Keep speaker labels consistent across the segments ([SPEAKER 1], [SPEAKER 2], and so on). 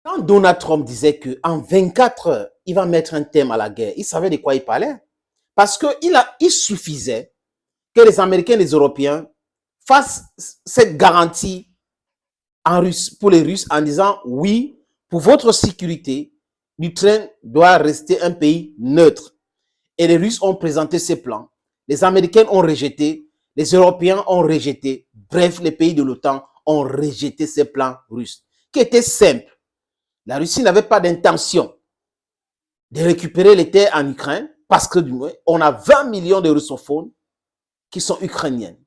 [SPEAKER 1] Quand Donald Trump disait qu'en 24 heures, il va mettre un terme à la guerre, il savait de quoi il parlait. Parce qu'il suffisait que les Américains et les Européens fassent cette garantie pour les Russes en disant oui, pour votre sécurité, l'Ukraine doit rester un pays neutre. Et les Russes ont présenté ces plans. Les Américains ont rejeté, les Européens ont rejeté. Bref, les pays de l'OTAN ont rejeté ces plans russes, qui étaient simples. La Russie n'avait pas d'intention de récupérer les terres en Ukraine parce que du moins, on a 20 millions de russophones qui sont ukrainiennes.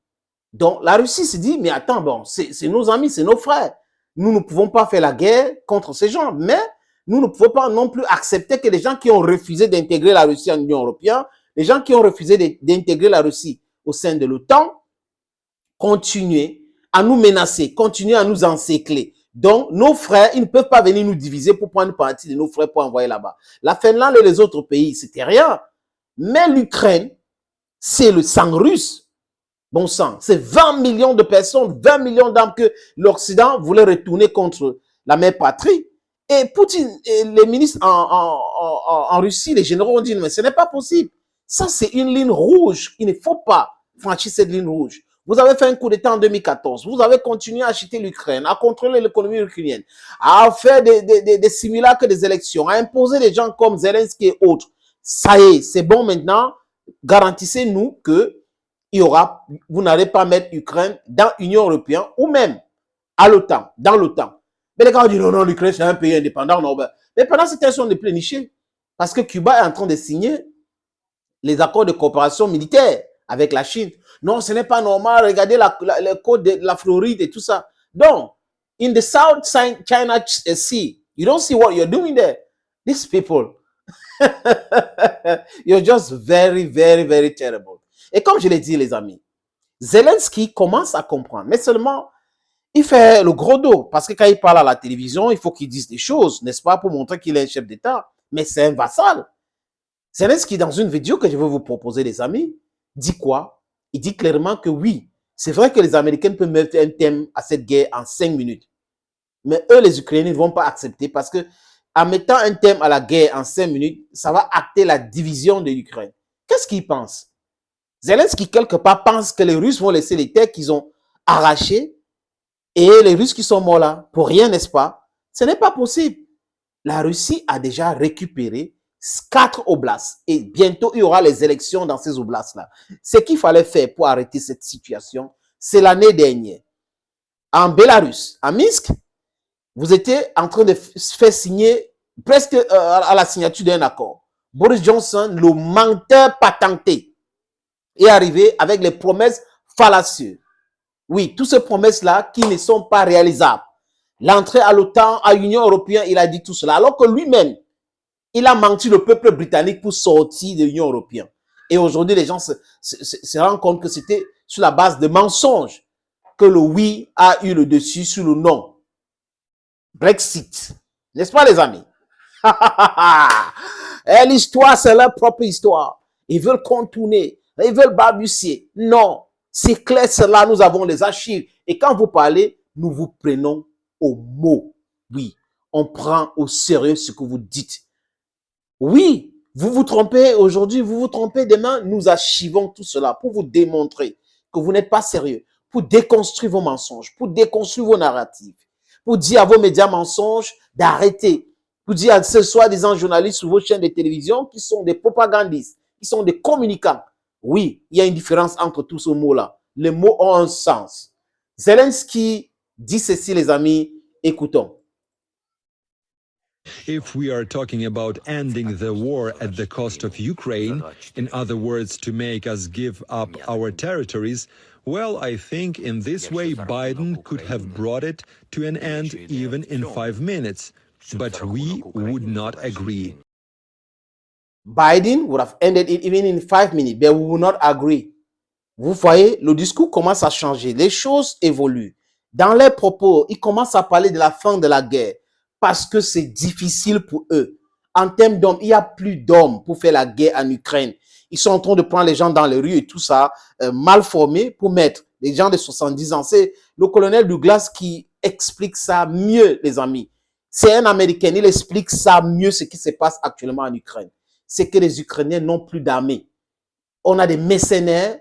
[SPEAKER 1] Donc la Russie se dit, mais attends, bon, c'est nos amis, c'est nos frères. Nous ne pouvons pas faire la guerre contre ces gens, mais nous ne pouvons pas non plus accepter que les gens qui ont refusé d'intégrer la Russie en Union européenne, les gens qui ont refusé d'intégrer la Russie au sein de l'OTAN, continuent à nous menacer, continuent à nous encercler. Donc, nos frères, ils ne peuvent pas venir nous diviser pour prendre partie de nos frères pour envoyer là-bas. La Finlande et les autres pays, c'était rien. Mais l'Ukraine, c'est le sang russe. Bon sang, c'est 20 millions de personnes, 20 millions d'armes que l'Occident voulait retourner contre la mère patrie. Et Poutine, et les ministres en Russie, les généraux ont dit, mais ce n'est pas possible. Ça, c'est une ligne rouge. Il ne faut pas franchir cette ligne rouge. Vous avez fait un coup d'État en 2014. Vous avez continué à acheter l'Ukraine, à contrôler l'économie ukrainienne, à faire des simulacres des élections, à imposer des gens comme Zelensky et autres. Ça y est, c'est bon maintenant. Garantissez-nous que vous n'allez pas mettre l'Ukraine dans l'Union européenne ou même à l'OTAN, dans l'OTAN. Mais les gars ont dit non, non, l'Ukraine c'est un pays indépendant. Non, mais pendant cette tension, on est pléniché. Parce que Cuba est en train de signer les accords de coopération militaire avec la Chine. Non, ce n'est pas normal. Regardez le code de la Floride et tout ça. Donc, in the South China Sea, you don't see what you're doing there. These people, you're just very, very, very terrible. Et comme je l'ai dit, les amis, Zelensky commence à comprendre. Mais seulement, il fait le gros dos. Parce que quand il parle à la télévision, il faut qu'il dise des choses, n'est-ce pas, pour montrer qu'il est un chef d'État. Mais c'est un vassal. Zelensky, dans une vidéo que je vais vous proposer, les amis, dit quoi? Il dit clairement que oui, c'est vrai que les Américains peuvent mettre un thème à cette guerre en 5 minutes. Mais eux, les Ukrainiens, ne vont pas accepter parce que en mettant un thème à la guerre en 5 minutes, ça va acter la division de l'Ukraine. Qu'est-ce qu'ils pensent? Zelensky, quelque part, pense que les Russes vont laisser les terres qu'ils ont arrachées et les Russes qui sont morts là, pour rien, n'est-ce pas? Ce n'est pas possible. La Russie a déjà récupéré 4 oblasts et bientôt, il y aura les élections dans ces oblasts-là. Ce qu'il fallait faire pour arrêter cette situation, c'est l'année dernière. En Bélarus, à Minsk, vous étiez en train de faire signer presque à la signature d'un accord. Boris Johnson, le menteur patenté, est arrivé avec les promesses fallacieuses. Oui, toutes ces promesses-là qui ne sont pas réalisables. L'entrée à l'OTAN, à l'Union européenne, il a dit tout cela. Alors que lui-même, il a menti le peuple britannique pour sortir de l'Union européenne. Et aujourd'hui, les gens se rendent compte que c'était sur la base de mensonges que le oui a eu le dessus sur le non. Brexit. N'est-ce pas, les amis? Et l'histoire, c'est leur propre histoire. Ils veulent contourner. Ils veulent balbutier. Non. C'est clair, cela, nous avons les archives. Et quand vous parlez, nous vous prenons au mot. Oui, on prend au sérieux ce que vous dites. Oui, vous vous trompez aujourd'hui, vous vous trompez demain. Nous archivons tout cela pour vous démontrer que vous n'êtes pas sérieux, pour déconstruire vos mensonges, pour déconstruire vos narratifs, pour dire à vos médias mensonges d'arrêter, pour dire à ce soi-disant journalistes sur vos chaînes de télévision qui sont des propagandistes, qui sont des communicants. Oui, il y a une différence entre tous ces mots-là. Les mots ont un sens. Zelensky dit ceci, les amis, écoutons.
[SPEAKER 2] If we are talking about ending the war at the cost of Ukraine, in other words, to make us give up our territories, well, I think in this way Biden could have brought it to an end even in 5 minutes. But we would not agree.
[SPEAKER 1] Biden would have ended it even in 5 minutes, but we would not agree. Vous voyez, le discours commence à changer. Les choses évoluent. Dans leurs propos, ils commencent à parler de la fin de la guerre parce que c'est difficile pour eux. En termes d'hommes, il n'y a plus d'hommes pour faire la guerre en Ukraine. Ils sont en train de prendre les gens dans les rues et tout ça, mal formés pour mettre les gens de 70 ans. C'est le colonel Douglas qui explique ça mieux, les amis. C'est un Américain, il explique ça mieux ce qui se passe actuellement en Ukraine. C'est que les Ukrainiens n'ont plus d'armée. On a des mercenaires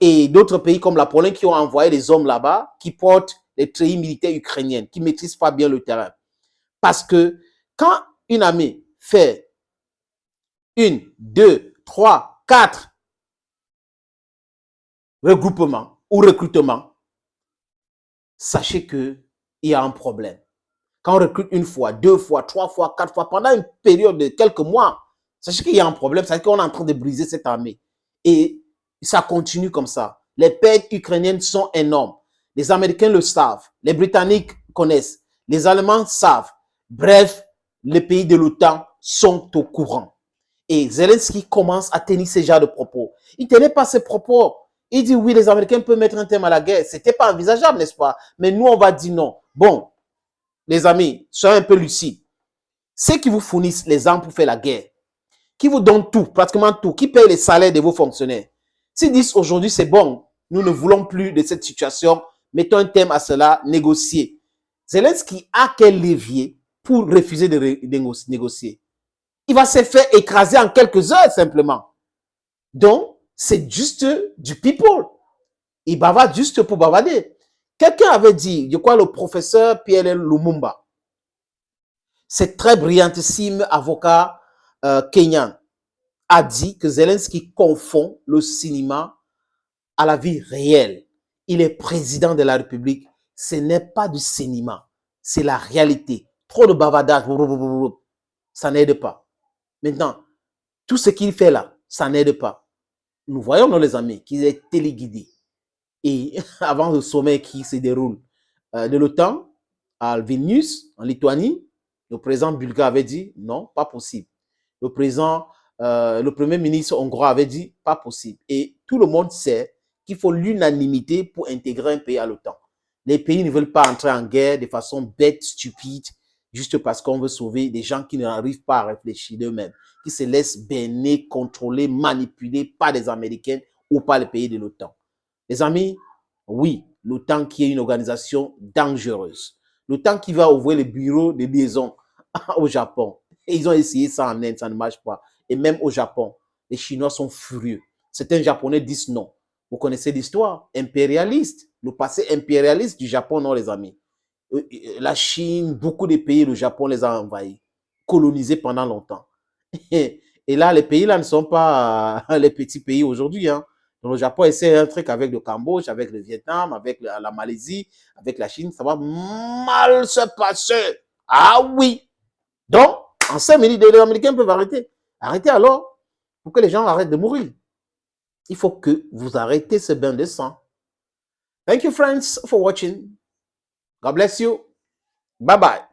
[SPEAKER 1] et d'autres pays comme la Pologne qui ont envoyé des hommes là-bas qui portent les treillis militaires ukrainiennes, qui ne maîtrisent pas bien le terrain. Parce que quand une armée fait 1, 2, 3, 4 regroupements ou recrutements, sachez qu'il y a un problème. Quand on recrute une fois, 2 fois, 3 fois, 4 fois, pendant une période de quelques mois, sachez qu'il y a un problème, c'est qu'on est en train de briser cette armée. Et ça continue comme ça. Les pertes ukrainiennes sont énormes. Les Américains le savent, les Britanniques connaissent, les Allemands savent. Bref, les pays de l'OTAN sont au courant. Et Zelensky commence à tenir ce genre de propos. Il ne tenait pas ses propos. Il dit oui, les Américains peuvent mettre un terme à la guerre. Ce n'était pas envisageable, n'est-ce pas? Mais nous, on va dire non. Bon, les amis, soyez un peu lucides. Ceux qui vous fournissent les armes pour faire la guerre, qui vous donnent tout, pratiquement tout, qui payent les salaires de vos fonctionnaires, s'ils disent aujourd'hui c'est bon, nous ne voulons plus de cette situation, mettons un terme à cela, négocier. Zelensky a quel levier pour refuser de négocier? Il va se faire écraser en quelques heures simplement. Donc, c'est juste du people. Il bavarde juste pour bavarder. Quelqu'un avait dit, je crois le professeur Pierre Lumumba, c'est très brillantissime avocat kenyan, a dit que Zelensky confond le cinéma à la vie réelle. Il est président de la République. Ce n'est pas du cinéma, c'est la réalité. Trop de bavardage, ça n'aide pas. Maintenant, tout ce qu'il fait là, ça n'aide pas. Nous voyons, nos les amis, qu'il est téléguidé. Et avant le sommet qui se déroule de l'OTAN à Vilnius, en Lituanie, le président bulgare avait dit non, pas possible. Le premier ministre hongrois avait dit pas possible. Et tout le monde sait qu'il faut l'unanimité pour intégrer un pays à l'OTAN. Les pays ne veulent pas entrer en guerre de façon bête, stupide, juste parce qu'on veut sauver des gens qui n'arrivent pas à réfléchir d'eux-mêmes, qui se laissent berner, contrôler, manipuler par des Américains ou par les pays de l'OTAN. Les amis, oui, l'OTAN qui est une organisation dangereuse. L'OTAN qui va ouvrir les bureaux de liaison au Japon. Et ils ont essayé ça en Inde, ça ne marche pas. Et même au Japon, les Chinois sont furieux. Certains Japonais disent non. Vous connaissez l'histoire impérialiste, le passé impérialiste du Japon, non les amis. La Chine, beaucoup de pays, le Japon les a envahis, colonisés pendant longtemps. Et là, les pays là ne sont pas les petits pays aujourd'hui. Hein. Donc, le Japon essaie un truc avec le Cambodge, avec le Vietnam, avec la Malaisie, avec la Chine. Ça va mal se passer. Ah oui. Donc, en 5 minutes, les Américains peuvent arrêter. Arrêtez alors pour que les gens arrêtent de mourir. Il faut que vous arrêtez ce bain de sang. Thank you, friends, for watching. God bless you. Bye-bye.